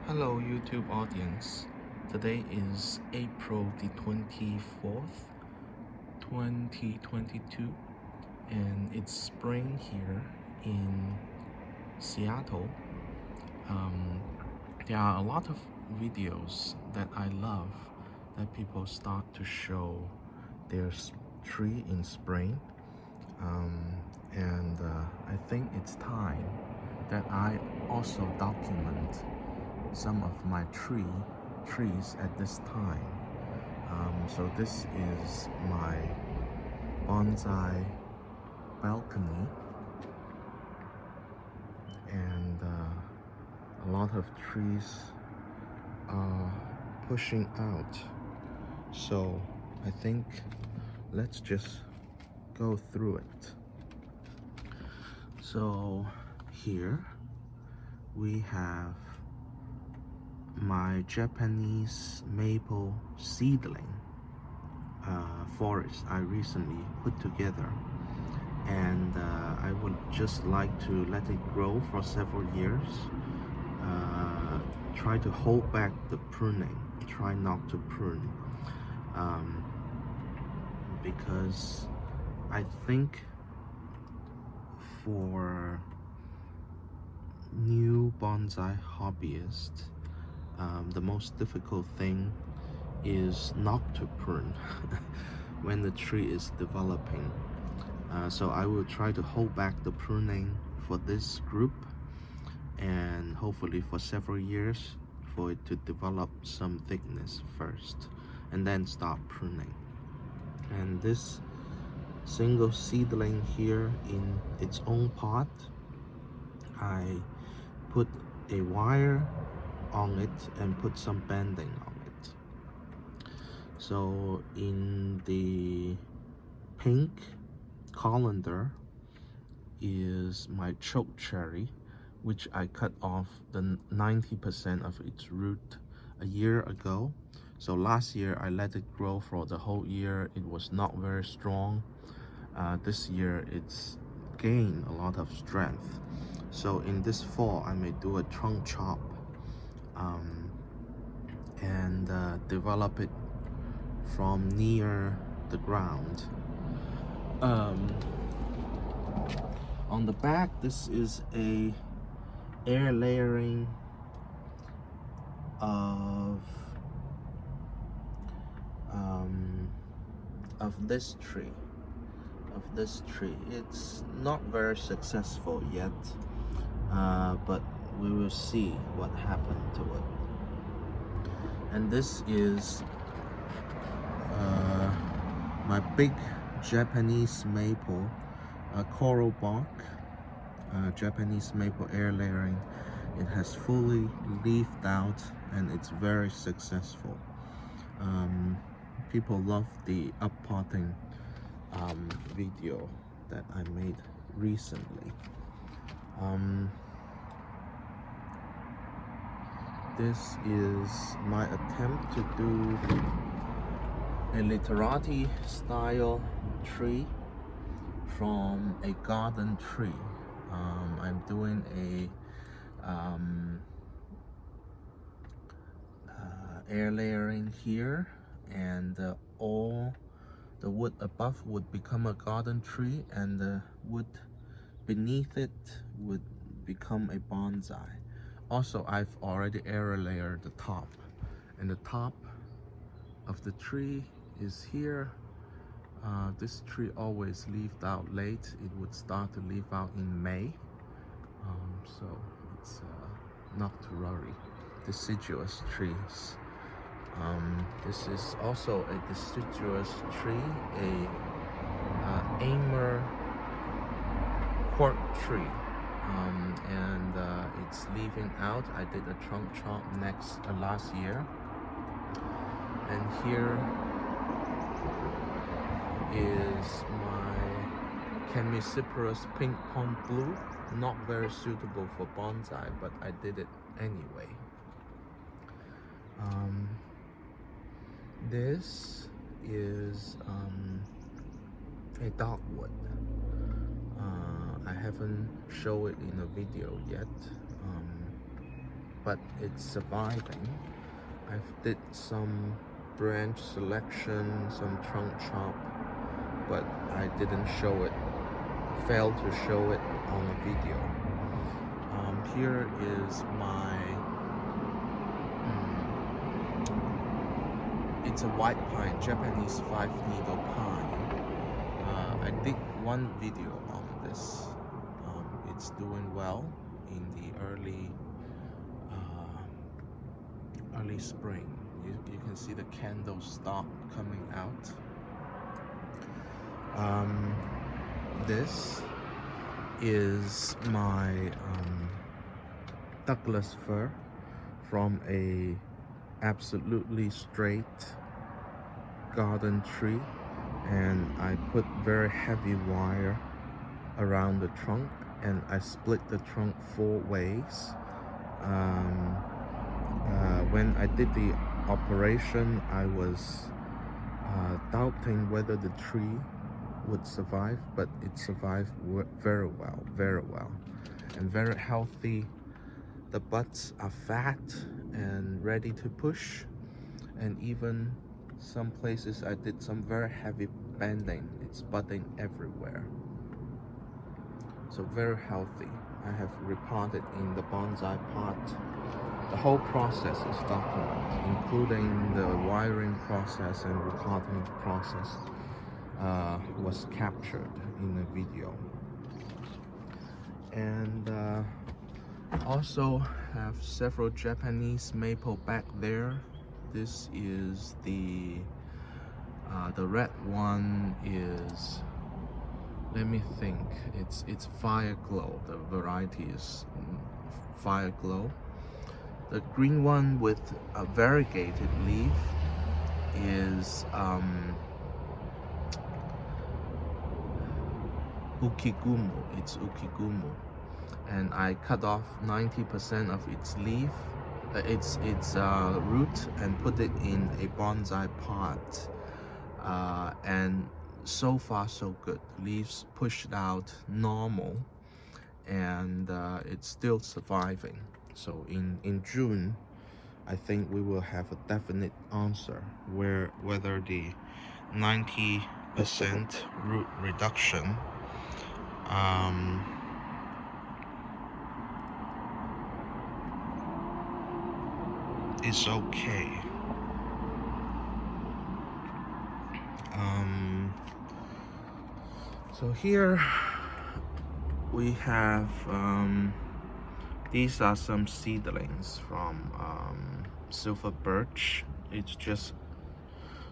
Hello YouTube audience. Today is April the 24th, 2022, and it's spring here in Seattle. Um, there are a lot of videos that I love that people start to show their tree in spring. And I think it's time that I also document some of my trees at this time. So this is my bonsai balcony, and a lot of trees are pushing out. So I think let's just go through it. So here we have my Japanese maple seedling forest I recently put together, and I would just like to let it grow for several years. Try to hold back the pruning, try not to prune, because I think for new bonsai hobbyists, the most difficult thing is not to prune when the tree is developing. So I will try to hold back the pruning for this group, and hopefully for several years for it to develop some thickness first, and then start pruning. And this single seedling here in its own pot, I put a wire on it and put some banding on it. So in the pink colander is my choke cherry, which I cut off the 90% of its root a year ago. So last year I let it grow for the whole year. It was not very strong. This year it's gained a lot of strength. So in this fall I may do a trunk chop and develop it from near the ground. On the back, this is a air layering of this tree. It's not very successful yet, but we will see what happened to it. And this is my big Japanese maple, coral bark, Japanese maple air layering. It has fully leafed out and it's very successful. People love the uppotting video that I made recently. This is my attempt to do a literati style tree from a garden tree. I'm doing a air layering here, and all the wood above would become a garden tree, and the wood beneath it would become a bonsai. Also, I've already air layered the top, and the top of the tree is here. This tree always leafed out late. It would start to leaf out in May, so it's not to worry. Deciduous trees. This is also a deciduous tree, a Amer cork tree, and it's leaving out. I did a trunk chop last year, and here is my Chemisiprus pink pond blue. Not very suitable for bonsai, but I did it anyway. This is a dogwood. I haven't shown it in a video yet. but it's surviving. I've did some branch selection, some trunk chop, but I didn't show it, failed to show it on a video. Here is my, it's a white pine, Japanese 5-needle pine. I did one video on this. It's doing well in the early spring. You can see the candle stalk coming out. This is my Douglas fir from a absolutely straight garden tree, and I put very heavy wire around the trunk, and I split the trunk 4 ways. When I did the operation, I was doubting whether the tree would survive, but it survived very well, and very healthy. The buds are fat and ready to push, and even some places I did some very heavy bending. It's budding everywhere, so very healthy. I have repotted in the bonsai pot. The whole process is documented, including the wiring process and repotting process was captured in a video. And also have several Japanese maple back there. This is the red one is, let me think, it's Fire Glow. The variety is Fire Glow. The green one with a variegated leaf is Ukigumu. It's Ukigumu, and I cut off 90% of its leaf, its root, and put it in a bonsai pot. And so far so good. Leaves pushed out normal, and it's still surviving. So in June, I think we will have a definite answer whether the 90% root reduction is okay. So here we have these are some seedlings from silver birch. It's just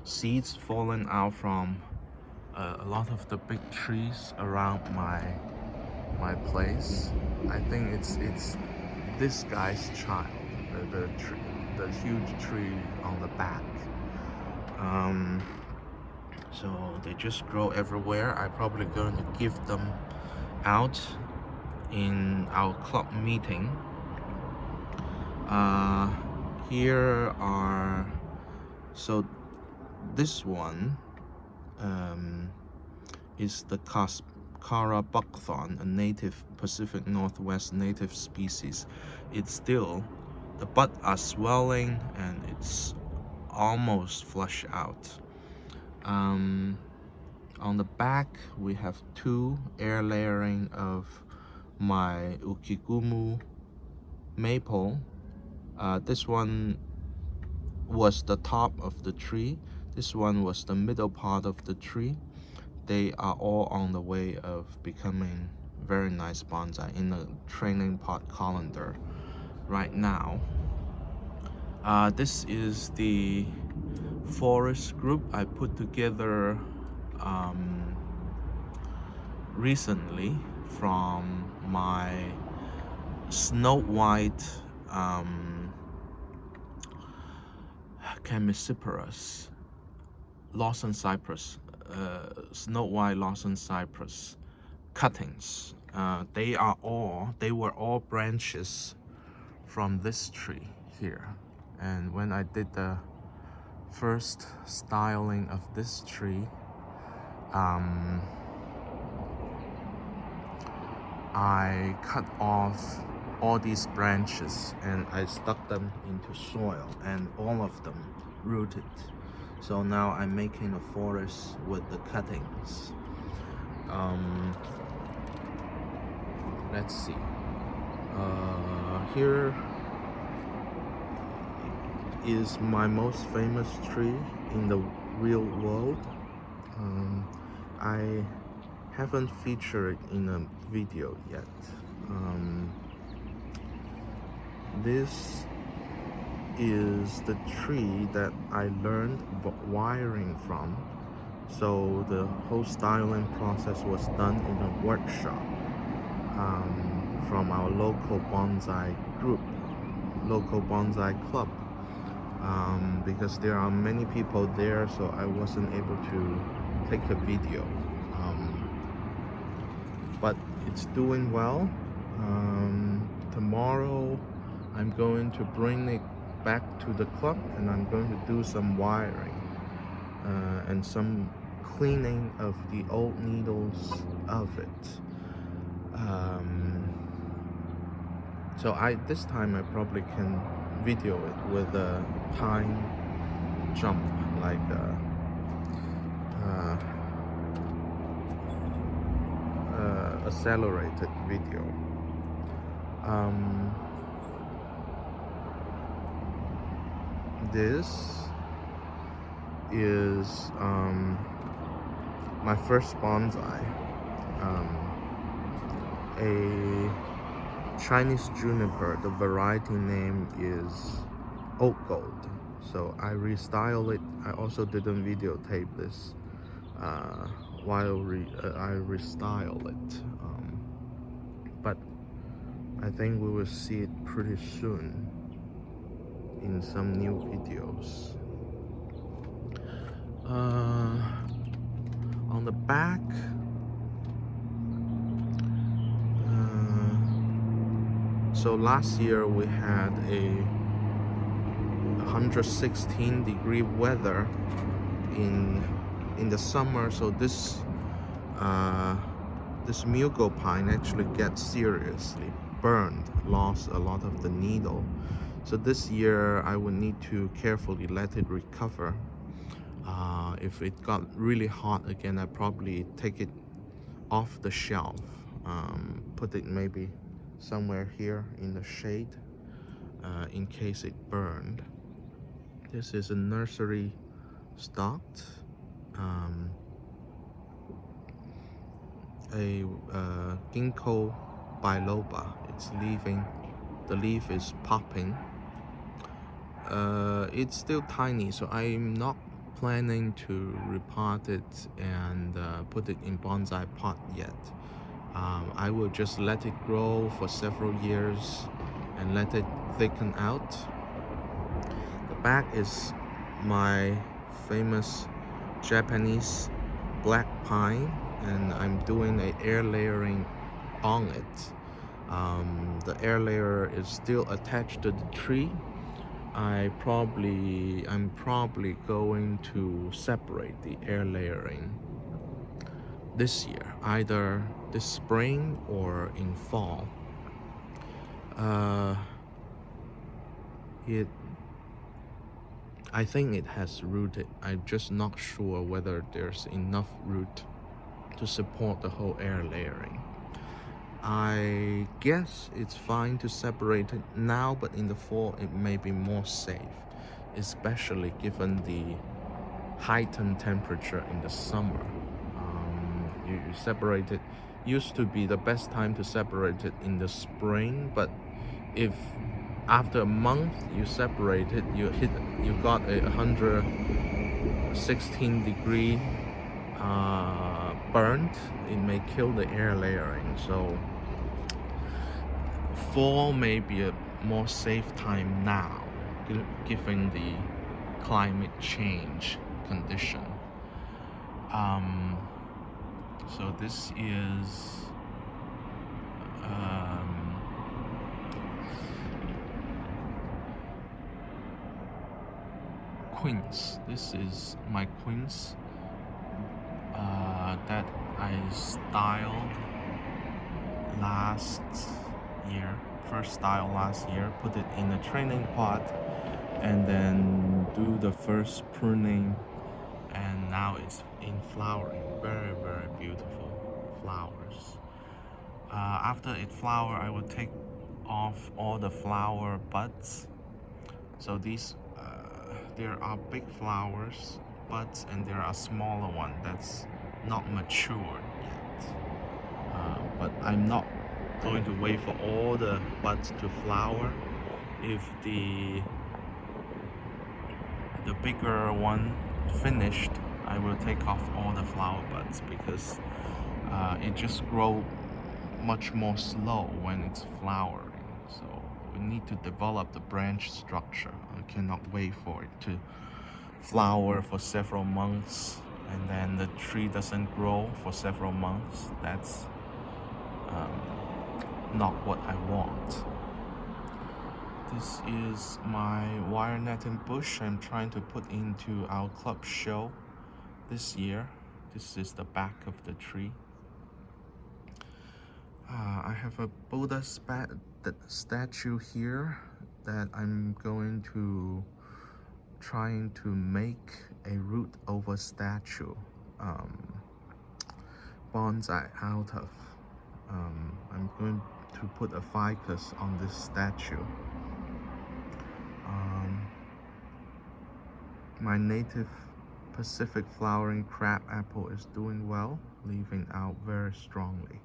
seeds fallen out from a lot of the big trees around my place. I think it's this guy's child, the huge tree on the back. So they just grow everywhere. I'm probably going to give them out in our club meeting. Here are, so this one is the Cascara Buckthorn, a native Pacific Northwest native species. It's still, the buds are swelling and it's almost flushed out. On the back we have 2 air layering of my Ukigumu maple. This one was the top of the tree. This one was the middle part of the tree. They are all on the way of becoming very nice bonsai in a training pot colander right now. This is the forest group I put together recently from my snow white Chemisiparus, Lawson cypress, snow white Lawson cypress cuttings. They were all branches from this tree here. And when I did the first styling of this tree, I cut off all these branches and I stuck them into soil and all of them rooted. So now I'm making a forest with the cuttings. Let's see. Here is my most famous tree in the real world. I haven't featured it in a video yet. This is the tree that I learned wiring from. So the whole styling process was done in a workshop from our local bonsai group, local bonsai club. Because there are many people there, so I wasn't able to take a video. But it's doing well. Tomorrow I'm going to bring it back to the club and I'm going to do some wiring and some cleaning of the old needles of it. So this time I probably can video it with a time jump, like accelerated video. This is my first bonsai, a Chinese juniper. The variety name is oak gold. So I restyle it. I also didn't videotape this while I restyle it, but I think we will see it pretty soon in some new videos. On the back, so last year we had a 116-degree weather in the summer, so this Ginkgo pine actually gets seriously burned, lost a lot of the needle. So this year I would need to carefully let it recover. If it got really hot again, I probably take it off the shelf, put it maybe somewhere here in the shade in case it burned. This is a nursery stocked, a Ginkgo Biloba. It's leaving, the leaf is popping. It's still tiny, so I'm not planning to repot it and put it in bonsai pot yet. I will just let it grow for several years and let it thicken out. The back is my famous Japanese black pine, and I'm doing an air layering on it. The air layer is still attached to the tree. I'm probably going to separate the air layering this year, either this spring or in fall. I think it has rooted. I'm just not sure whether there's enough root to support the whole air layering. I guess it's fine to separate it now, but in the fall it may be more safe, especially given the heightened temperature in the summer. You separate it. Used to be the best time to separate it in the spring, but if after a month you separate it, you got a 116-degree burnt, it may kill the air layering. So fall may be a more safe time now, given the climate change condition. So this is quince. This is my quince that I styled last year first style last year, put it in a training pot, and then do the first pruning, and now it's in flowering. Very, very beautiful flowers. After it flower, I will take off all the flower buds. So these there are big flowers buds, and there are smaller one that's not matured yet. But I'm not going to wait for all the buds to flower. If the bigger one finished, I will take off all the flower buds, because it just grows much more slow when it's flowering. So we need to develop the branch structure. I cannot wait for it to flower for several months and then the tree doesn't grow for several months. That's not what I want. This is my wire netting bush I'm trying to put into our club show this year. This is the back of the tree. I have a Buddha statue here that I'm going to trying to make a root over statue bonsai out of. I'm going to put a ficus on this statue. My native Pacific flowering crab apple is doing well, leaving out very strongly.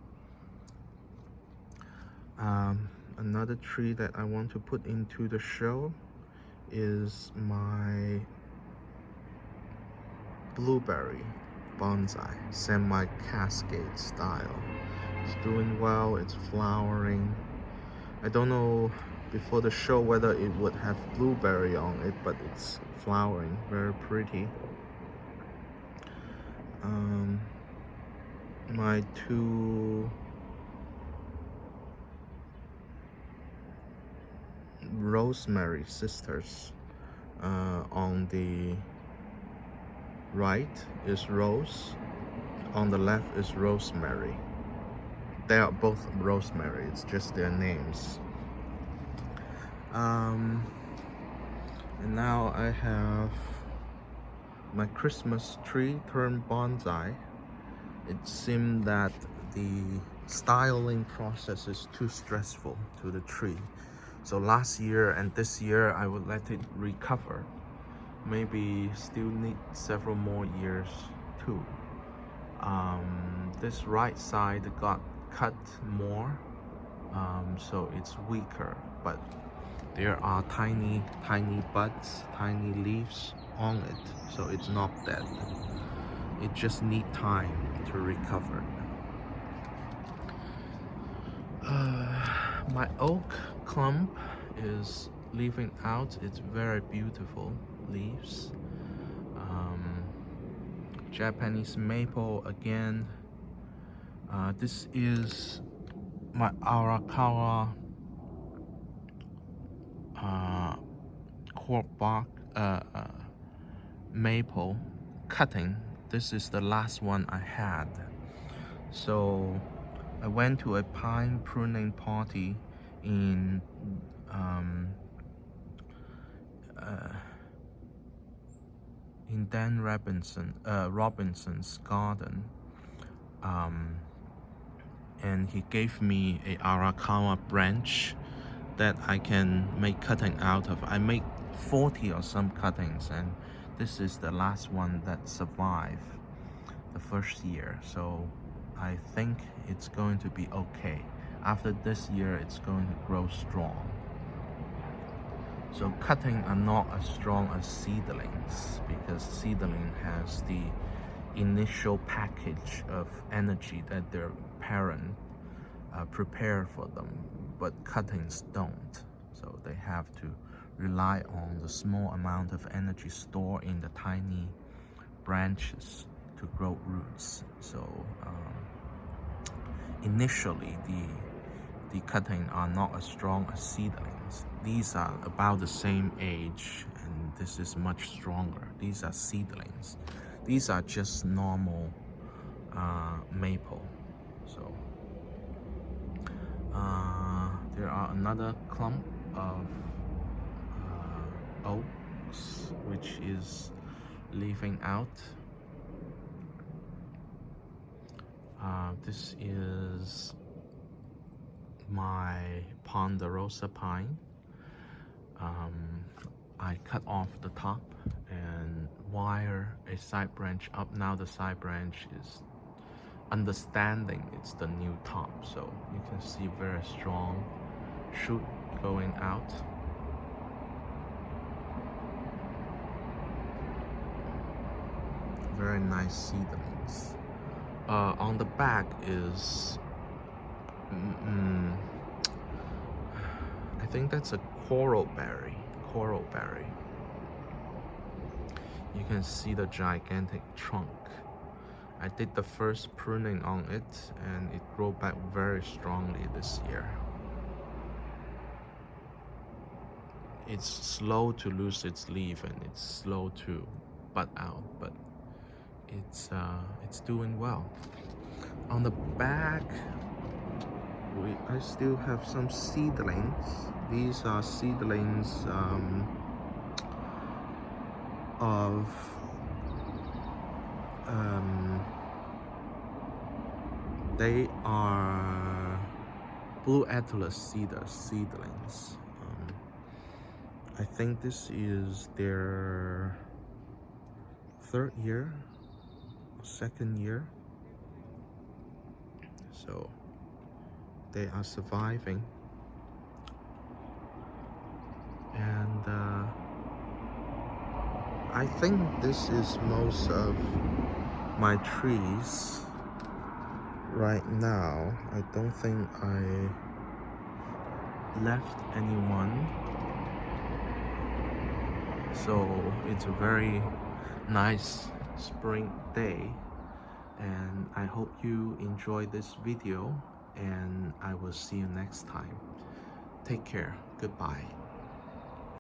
Another tree that I want to put into the show is my blueberry bonsai, semi-cascade style. It's doing well, it's flowering. I don't know before the show whether it would have blueberry on it, but it's flowering, very pretty. My two rosemary sisters, on the right is rose, on the left is rosemary. They are both rosemary, it's just their names. And now I have my Christmas tree turned bonsai. It seemed that the styling process is too stressful to the tree. So last year and this year I would let it recover. Maybe still need several more years too. This right side got cut more, so it's weaker, but there are tiny buds, tiny leaves on it, so it's not dead. It just needs time to recover. My oak clump is leaving out its very beautiful leaves. Japanese maple again. This is my Arakawa cork bark maple cutting. This is the last one I had. So I went to a pine pruning party in Dan Robinson's garden, and he gave me a Arakawa branch that I can make cutting out of. I made 40 or some cuttings, and this is the last one that survived the first year, so I think it's going to be okay. After this year, it's going to grow strong. So cutting are not as strong as seedlings, because seedling has the initial package of energy that their parent prepare for them, but cuttings don't. So they have to rely on the small amount of energy stored in the tiny branches to grow roots. So initially the cutting are not as strong as seedlings. These are about the same age, and this is much stronger. These are seedlings. These are just normal maple. So there are another clump of oaks which is leafing out. This is my Ponderosa Pine. I cut off the top and wire a side branch up. Now the side branch is understanding it's the new top, so you can see very strong shoot going out. Very nice seedlings. On the back is I think that's a coral berry. You can see the gigantic trunk. I did the first pruning on it and it grew back very strongly this year. It's slow to lose its leaf and it's slow to bud out, but it's doing well. On the back, I still have some seedlings. These are seedlings they are blue atlas cedar seedlings. I think this is their third year, second year, so they are surviving. And I think this is most of my trees right now. I don't think I left anyone, so it's a very nice spring day, and I hope you enjoyed this video, and I will see you next time. Take care. Goodbye.